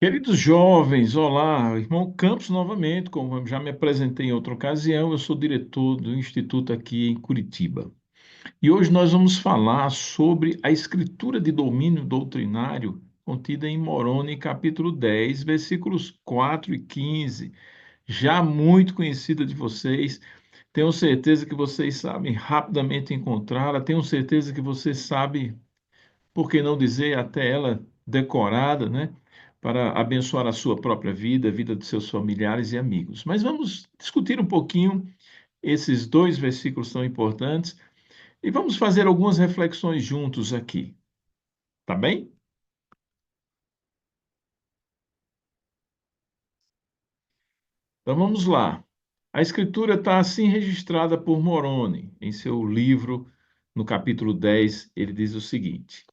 Queridos jovens, olá, irmão Campos novamente, como eu já me apresentei em outra ocasião, eu sou diretor do Instituto aqui em Curitiba. E hoje nós vamos falar sobre a escritura de domínio doutrinário contida em Moroni, capítulo 10, versículos 4 e 15, já muito conhecida de vocês. Tenho certeza que vocês sabem rapidamente encontrá-la, tenho certeza que vocês sabem, por que não dizer até ela decorada, né? Para abençoar a sua própria vida, a vida de seus familiares e amigos. Mas vamos discutir um pouquinho esses dois versículos tão importantes e vamos fazer algumas reflexões juntos aqui, tá bem? Então vamos lá. A escritura está assim registrada por Moroni em seu livro, no capítulo 10, ele diz o seguinte: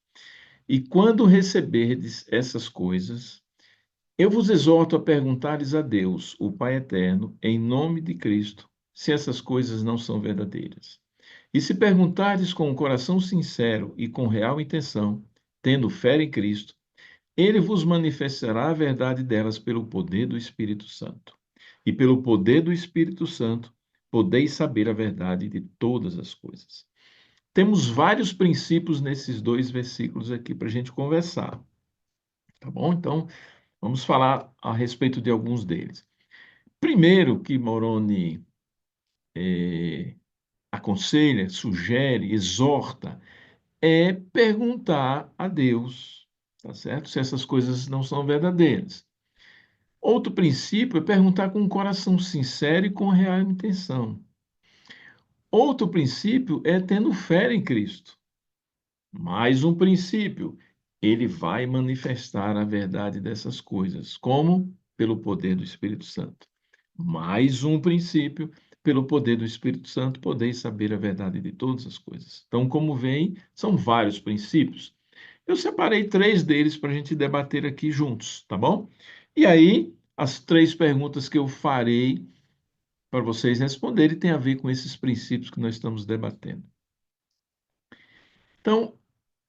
E quando receberdes essas coisas, eu vos exorto a perguntares a Deus, o Pai eterno, em nome de Cristo, se essas coisas não são verdadeiras. E se perguntares com um coração sincero e com real intenção, tendo fé em Cristo, ele vos manifestará a verdade delas pelo poder do Espírito Santo. E pelo poder do Espírito Santo, podeis saber a verdade de todas as coisas. Temos vários princípios nesses dois versículos aqui para a gente conversar, tá bom? Então, vamos falar a respeito de alguns deles. Primeiro que Moroni aconselha, sugere, exorta, é perguntar a Deus, tá certo? Se essas coisas não são verdadeiras. Outro princípio é perguntar com um coração sincero e com real intenção. Outro princípio é tendo fé em Cristo. Mais um princípio, ele vai manifestar a verdade dessas coisas. Como? Pelo poder do Espírito Santo. Mais um princípio, pelo poder do Espírito Santo, podeis saber a verdade de todas as coisas. Então, como veem, são vários princípios. Eu separei três deles para a gente debater aqui juntos, tá bom? E aí, as três perguntas que eu farei para vocês responderem têm a ver com esses princípios que nós estamos debatendo. Então,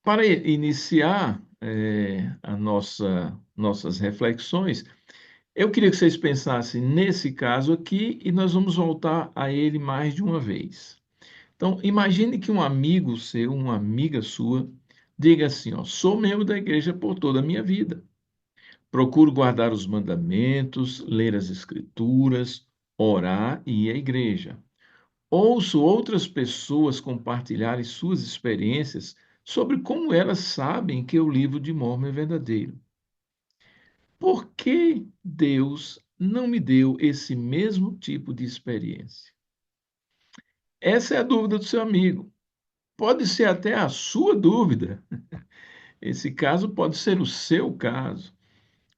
para iniciar a nossas reflexões, eu queria que vocês pensassem nesse caso aqui e nós vamos voltar a ele mais de uma vez. Então, imagine que um amigo seu, uma amiga sua, diga assim, ó, sou membro da igreja por toda a minha vida. Procuro guardar os mandamentos, ler as escrituras, orar e ir à igreja. Ouço outras pessoas compartilharem suas experiências sobre como elas sabem que o livro de Mórmon é verdadeiro. Por que Deus não me deu esse mesmo tipo de experiência? Essa é a dúvida do seu amigo. Pode ser até a sua dúvida. Esse caso pode ser o seu caso.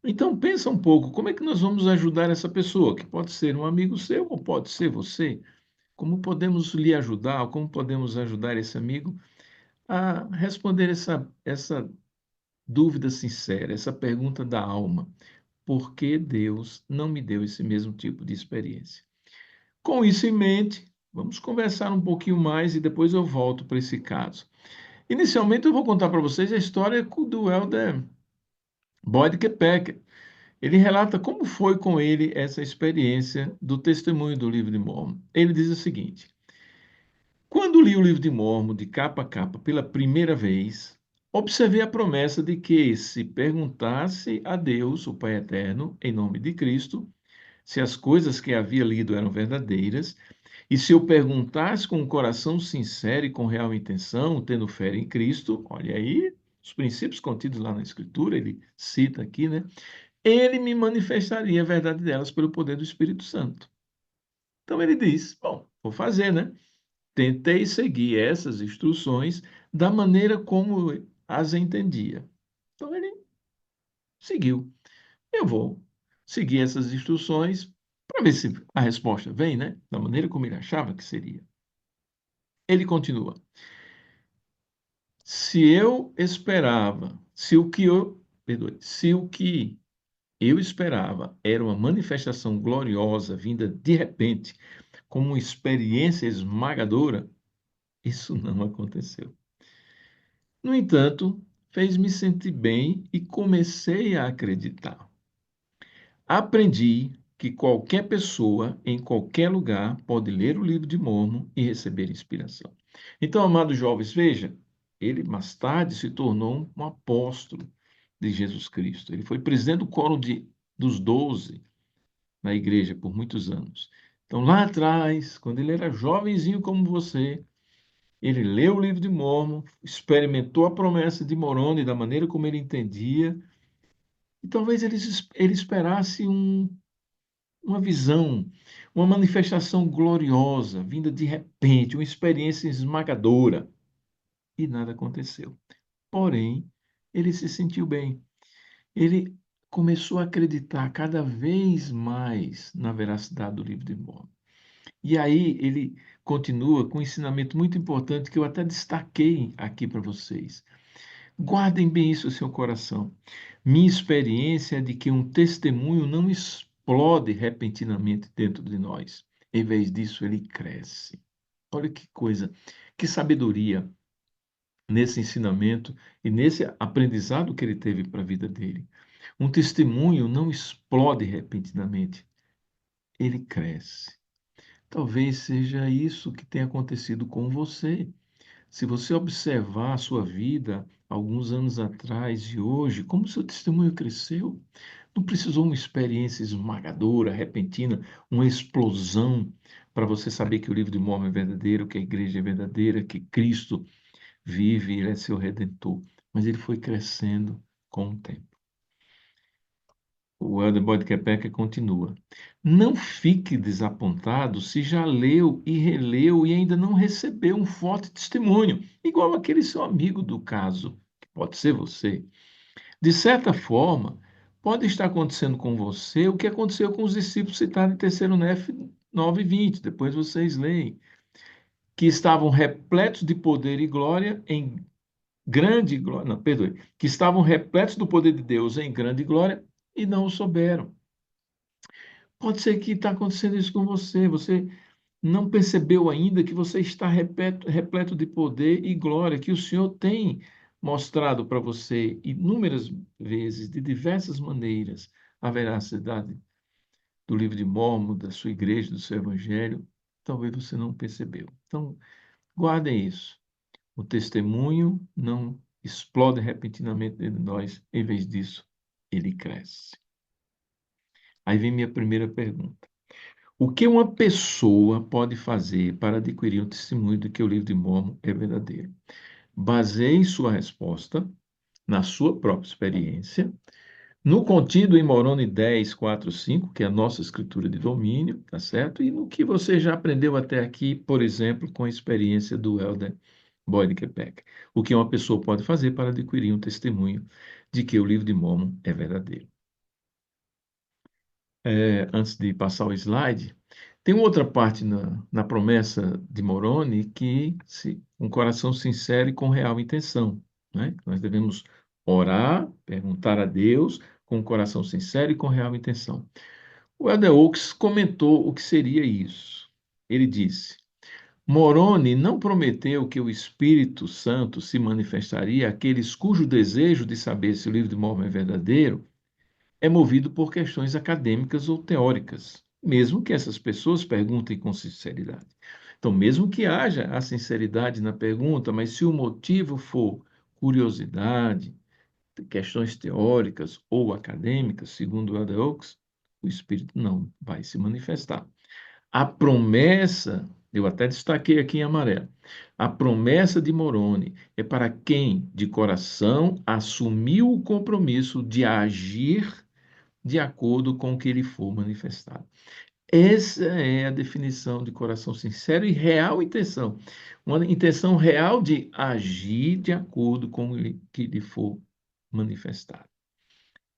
Então pensa um pouco, como é que nós vamos ajudar essa pessoa, que pode ser um amigo seu ou pode ser você? Como podemos lhe ajudar, como podemos ajudar esse amigo a responder essa dúvida sincera, essa pergunta da alma: por que Deus não me deu esse mesmo tipo de experiência? Com isso em mente, vamos conversar um pouquinho mais e depois eu volto para esse caso. Inicialmente, eu vou contar para vocês a história do Elder Boyd Packer. Ele relata como foi com ele essa experiência do testemunho do livro de Mormon. Ele diz o seguinte: quando li o livro de Mormon de capa a capa pela primeira vez, observei a promessa de que, se perguntasse a Deus, o Pai Eterno, em nome de Cristo, se as coisas que havia lido eram verdadeiras, e se eu perguntasse com um coração sincero e com real intenção, tendo fé em Cristo, olha aí, os princípios contidos lá na Escritura, ele cita aqui, né? Ele me manifestaria a verdade delas pelo poder do Espírito Santo. Então ele diz: bom, vou fazer, né? Tentei seguir essas instruções da maneira como as entendia. Então ele seguiu. Eu vou seguir essas instruções para ver se a resposta vem, né? Da maneira como ele achava que seria. Ele continua: se eu esperava, se o que eu, perdoe, se o que eu esperava era uma manifestação gloriosa vinda de repente, como uma experiência esmagadora, isso não aconteceu. No entanto, fez-me sentir bem e comecei a acreditar. Aprendi que qualquer pessoa, em qualquer lugar, pode ler o livro de Mormon e receber inspiração. Então, amados jovens, veja, ele mais tarde se tornou um apóstolo de Jesus Cristo. Ele foi presidente do coro dos 12 na igreja por muitos anos. Então, lá atrás, quando ele era jovenzinho como você, ele leu o livro de Mormon, experimentou a promessa de Moroni da maneira como ele entendia, e talvez ele esperasse uma visão, uma manifestação gloriosa, vinda de repente, uma experiência esmagadora, e nada aconteceu. Porém, ele se sentiu bem. Ele começou a acreditar cada vez mais na veracidade do livro de Mormon. E aí ele continua com um ensinamento muito importante que eu até destaquei aqui para vocês. Guardem bem isso no seu coração. Minha experiência é de que um testemunho não explode repentinamente dentro de nós. Em vez disso, ele cresce. Olha que coisa, que sabedoria nesse ensinamento e nesse aprendizado que ele teve para a vida dele. Um testemunho não explode repentinamente, ele cresce. Talvez seja isso que tenha acontecido com você. Se você observar a sua vida alguns anos atrás e hoje, como seu testemunho cresceu, não precisou uma experiência esmagadora, repentina, uma explosão para você saber que o livro de Mormon é verdadeiro, que a igreja é verdadeira, que Cristo vive, ele é seu redentor. Mas ele foi crescendo com o tempo. O Elder Boyd Kepecker continua. Não fique desapontado se já leu e releu e ainda não recebeu um forte testemunho, igual aquele seu amigo do caso, que pode ser você. De certa forma, pode estar acontecendo com você o que aconteceu com os discípulos citados em 3 Nef 9:20, depois vocês leem, que estavam repletos de poder e glória em grande glória, não, perdoe, que estavam repletos do poder de Deus em grande glória e não o souberam. Pode ser que está acontecendo isso com você. Você não percebeu ainda que você está repleto de poder e glória, que o Senhor tem mostrado para você inúmeras vezes, de diversas maneiras, a veracidade do livro de Mormon, da sua igreja, do seu evangelho. Talvez você não percebeu. Então, guardem isso. O testemunho não explode repentinamente dentro de nós, em vez disso, ele cresce. Aí vem minha primeira pergunta. O que uma pessoa pode fazer para adquirir um testemunho de que o livro de Mormon é verdadeiro? Baseie sua resposta na sua própria experiência, no contido em Moroni 10, 4, 5, que é a nossa escritura de domínio, tá certo? E no que você já aprendeu até aqui, por exemplo, com a experiência do Elder Boyd Kepeck. O que uma pessoa pode fazer para adquirir um testemunho de que o livro de Mormon é verdadeiro. Antes de passar o slide, tem outra parte na promessa de Moroni que um coração sincero e com real intenção, né? Nós devemos orar, perguntar a Deus com um coração sincero e com real intenção. O Elder Oaks comentou o que seria isso. Ele disse: Moroni não prometeu que o Espírito Santo se manifestaria àqueles cujo desejo de saber se o livro de Mormon é verdadeiro é movido por questões acadêmicas ou teóricas, mesmo que essas pessoas perguntem com sinceridade. Então, mesmo que haja a sinceridade na pergunta, mas se o motivo for curiosidade, questões teóricas ou acadêmicas, segundo o Elder Oaks, o Espírito não vai se manifestar. A promessa, eu até destaquei aqui em amarelo, a promessa de Moroni é para quem, de coração, assumiu o compromisso de agir de acordo com o que lhe for manifestado. Essa é a definição de coração sincero e real intenção. Uma intenção real de agir de acordo com o que lhe for manifestado.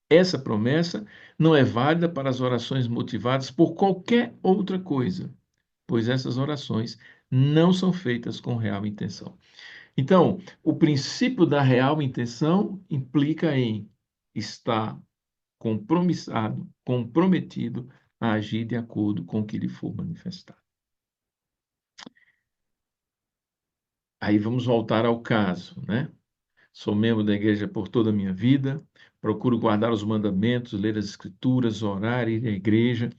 Essa promessa não é válida para as orações motivadas por qualquer outra coisa, pois essas orações não são feitas com real intenção. Então, o princípio da real intenção implica em estar comprometido a agir de acordo com o que lhe for manifestado. Aí vamos voltar ao caso, né? Sou membro da igreja por toda a minha vida, procuro guardar os mandamentos, ler as escrituras, orar, ir à igreja.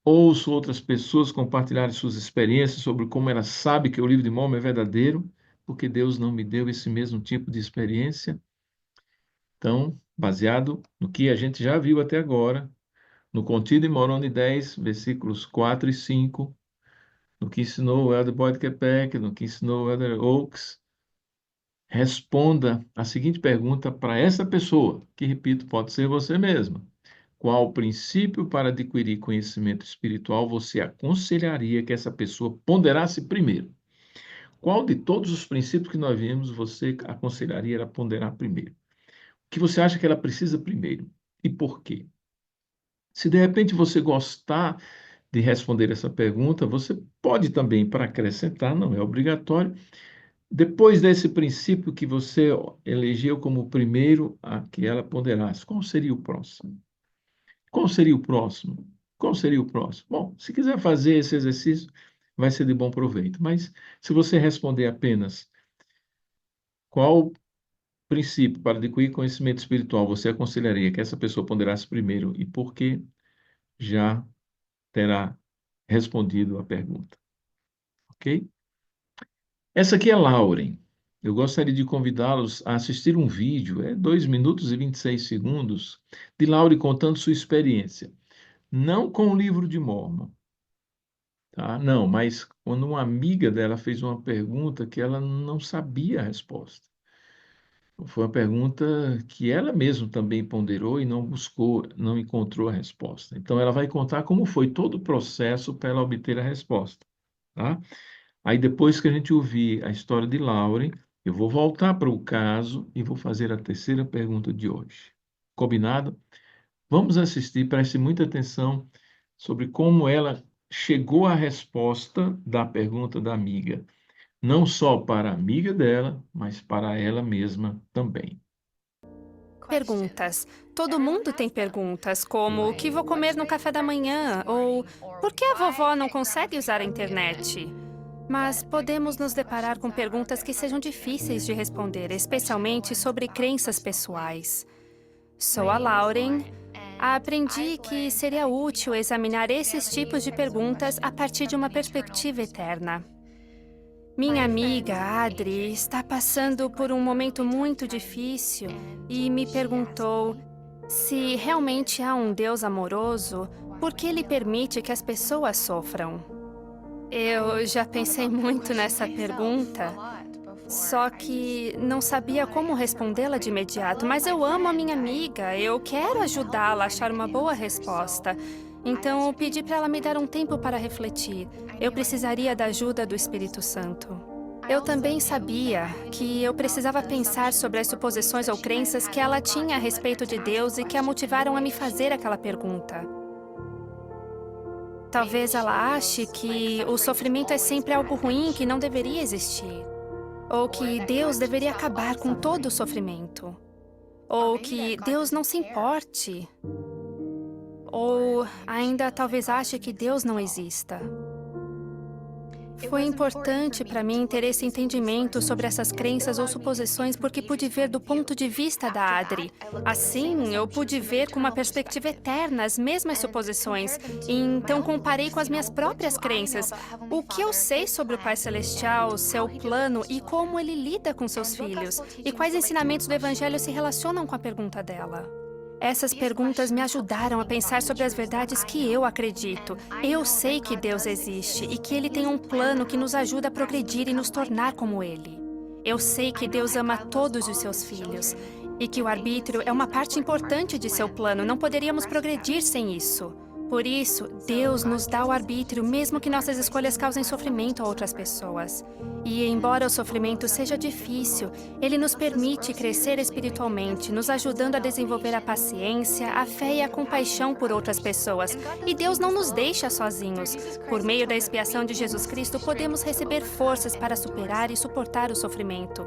Ouço outras pessoas compartilharem suas experiências sobre como elas sabem que o livro de Mórmon é verdadeiro, porque Deus não me deu esse mesmo tipo de experiência. Então, baseado no que a gente já viu até agora, no contido em Moroni 10, versículos 4 e 5, no que ensinou o Elder Boyd Kepek, no que ensinou o Elder Oaks, responda a seguinte pergunta para essa pessoa, que, repito, pode ser você mesma. Qual princípio para adquirir conhecimento espiritual você aconselharia que essa pessoa ponderasse primeiro? Qual de todos os princípios que nós vimos você aconselharia ela a ponderar primeiro? O que você acha que ela precisa primeiro? E por quê? Se de repente você gostar de responder essa pergunta, você pode também, para acrescentar, não é obrigatório, depois desse princípio que você elegeu como o primeiro a que ela ponderasse, qual seria o próximo? Qual seria o próximo? Qual seria o próximo? Bom, se quiser fazer esse exercício, vai ser de bom proveito. Mas se você responder apenas qual princípio para adquirir conhecimento espiritual você aconselharia que essa pessoa ponderasse primeiro e por quê, já terá respondido a pergunta, ok? Essa aqui é Lauren. Eu gostaria de convidá-los a assistir um vídeo, 2 minutos e 26 segundos, de Lauren contando sua experiência. Não com o livro de Mórmon, tá? Não, mas quando uma amiga dela fez uma pergunta que ela não sabia a resposta. Foi uma pergunta que ela mesma também ponderou e não buscou, não encontrou a resposta. Então, ela vai contar como foi todo o processo para ela obter a resposta, tá? Aí, depois que a gente ouvir a história de Lauren, eu vou voltar para o caso e vou fazer a terceira pergunta de hoje. Combinado? Vamos assistir, preste muita atenção sobre como ela chegou à resposta da pergunta da amiga. Não só para a amiga dela, mas para ela mesma também. Perguntas. Todo mundo tem perguntas, como o que vou comer no café da manhã? Ou por que a vovó não consegue usar a internet? Mas podemos nos deparar com perguntas que sejam difíceis de responder, especialmente sobre crenças pessoais. Sou a Lauren. Aprendi que seria útil examinar esses tipos de perguntas a partir de uma perspectiva eterna. Minha amiga Adri está passando por um momento muito difícil e me perguntou se realmente há um Deus amoroso, por que ele permite que as pessoas sofram? Eu já pensei muito nessa pergunta, só que não sabia como respondê-la de imediato. Mas eu amo a minha amiga, eu quero ajudá-la a achar uma boa resposta. Então eu pedi para ela me dar um tempo para refletir. Eu precisaria da ajuda do Espírito Santo. Eu também sabia que eu precisava pensar sobre as suposições ou crenças que ela tinha a respeito de Deus e que a motivaram a me fazer aquela pergunta. Talvez ela ache que o sofrimento é sempre algo ruim que não deveria existir. Ou que Deus deveria acabar com todo o sofrimento. Ou que Deus não se importe. Ou ainda talvez ache que Deus não exista. Foi importante para mim ter esse entendimento sobre essas crenças ou suposições porque pude ver do ponto de vista da Adri. Assim, eu pude ver com uma perspectiva eterna as mesmas suposições. E então comparei com as minhas próprias crenças. O que eu sei sobre o Pai Celestial, seu plano e como ele lida com seus filhos. E quais ensinamentos do Evangelho se relacionam com a pergunta dela. Essas perguntas me ajudaram a pensar sobre as verdades que eu acredito. Eu sei que Deus existe e que Ele tem um plano que nos ajuda a progredir e nos tornar como Ele. Eu sei que Deus ama todos os seus filhos e que o arbítrio é uma parte importante de seu plano. Não poderíamos progredir sem isso. Por isso, Deus nos dá o arbítrio, mesmo que nossas escolhas causem sofrimento a outras pessoas. E, embora o sofrimento seja difícil, ele nos permite crescer espiritualmente, nos ajudando a desenvolver a paciência, a fé e a compaixão por outras pessoas. E Deus não nos deixa sozinhos. Por meio da expiação de Jesus Cristo, podemos receber forças para superar e suportar o sofrimento.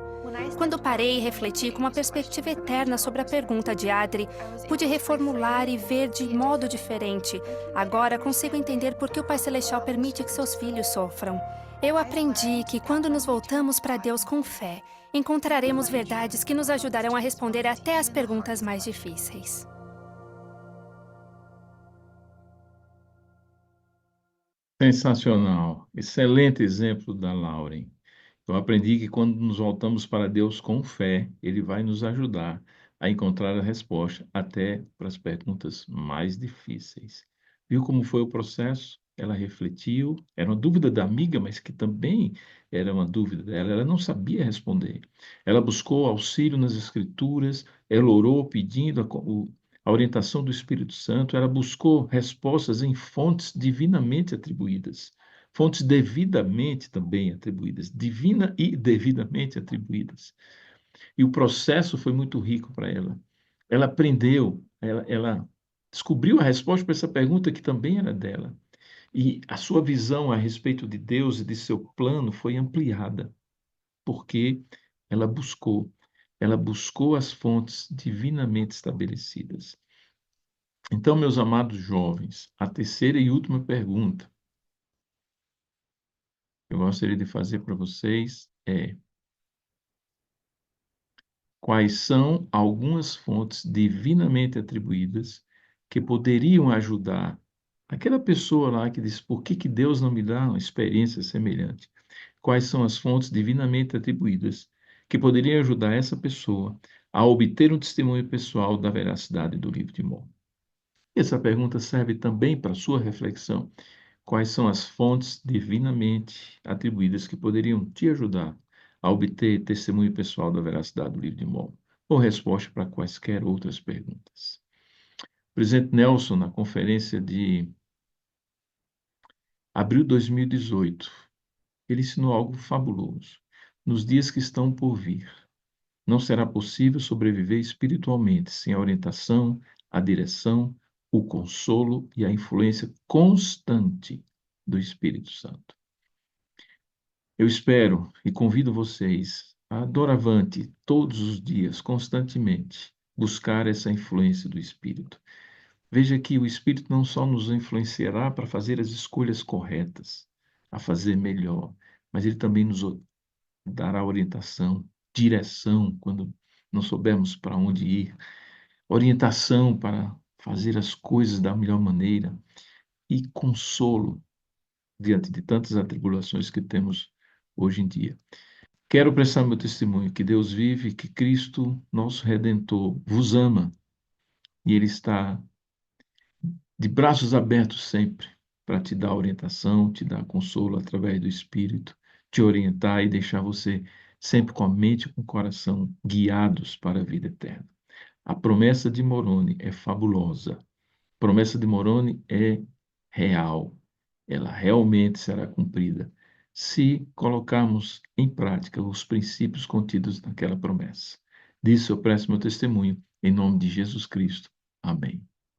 Quando parei e refleti com uma perspectiva eterna sobre a pergunta de Adri, pude reformular e ver de modo diferente. Agora consigo entender por que o Pai Celestial permite que seus filhos sofram. Eu aprendi que quando nos voltamos para Deus com fé encontraremos verdades que nos ajudarão a responder até as perguntas mais difíceis. Sensacional. Excelente exemplo da Lauren. Eu aprendi que quando nos voltamos para Deus com fé, Ele vai nos ajudar a encontrar a resposta até para as perguntas mais difíceis. Viu como foi o processo? Ela refletiu, era uma dúvida da amiga, mas que também era uma dúvida dela. Ela não sabia responder. Ela buscou auxílio nas Escrituras, ela orou pedindo a orientação do Espírito Santo, ela buscou respostas em fontes divinamente atribuídas. Fontes devidamente também atribuídas, divina e devidamente atribuídas. E o processo foi muito rico para ela. Ela aprendeu, ela descobriu a resposta para essa pergunta que também era dela. E a sua visão a respeito de Deus e de seu plano foi ampliada, porque ela buscou as fontes divinamente estabelecidas. Então, meus amados jovens, a terceira e última pergunta que eu gostaria de fazer para vocês é: quais são algumas fontes divinamente atribuídas que poderiam ajudar aquela pessoa lá que diz: por que que Deus não me dá uma experiência semelhante? Quais são as fontes divinamente atribuídas que poderiam ajudar essa pessoa a obter um testemunho pessoal da veracidade do livro de Mórmon? Essa pergunta serve também para a sua reflexão. Quais são as fontes divinamente atribuídas que poderiam te ajudar a obter testemunho pessoal da veracidade do livro de Mórmon? Ou resposta para quaisquer outras perguntas. O presidente Nelson, na conferência de abril de 2018, ele ensinou algo fabuloso. Nos dias que estão por vir, não será possível sobreviver espiritualmente sem a orientação, a direção, o consolo e a influência constante do Espírito Santo. Eu espero e convido vocês a doravante, todos os dias, constantemente, buscar essa influência do Espírito. Veja que o Espírito não só nos influenciará para fazer as escolhas corretas, a fazer melhor, mas ele também nos dará orientação, direção quando não soubermos para onde ir, orientação para fazer as coisas da melhor maneira e consolo diante de tantas atribulações que temos hoje em dia. Quero prestar meu testemunho que Deus vive, que Cristo, nosso Redentor, vos ama e Ele está de braços abertos sempre para te dar orientação, te dar consolo através do Espírito, te orientar e deixar você sempre com a mente e com o coração guiados para a vida eterna. A promessa de Moroni é fabulosa. A promessa de Moroni é real. Ela realmente será cumprida se colocarmos em prática os princípios contidos naquela promessa. Disso eu presto meu testemunho em nome de Jesus Cristo. Amém.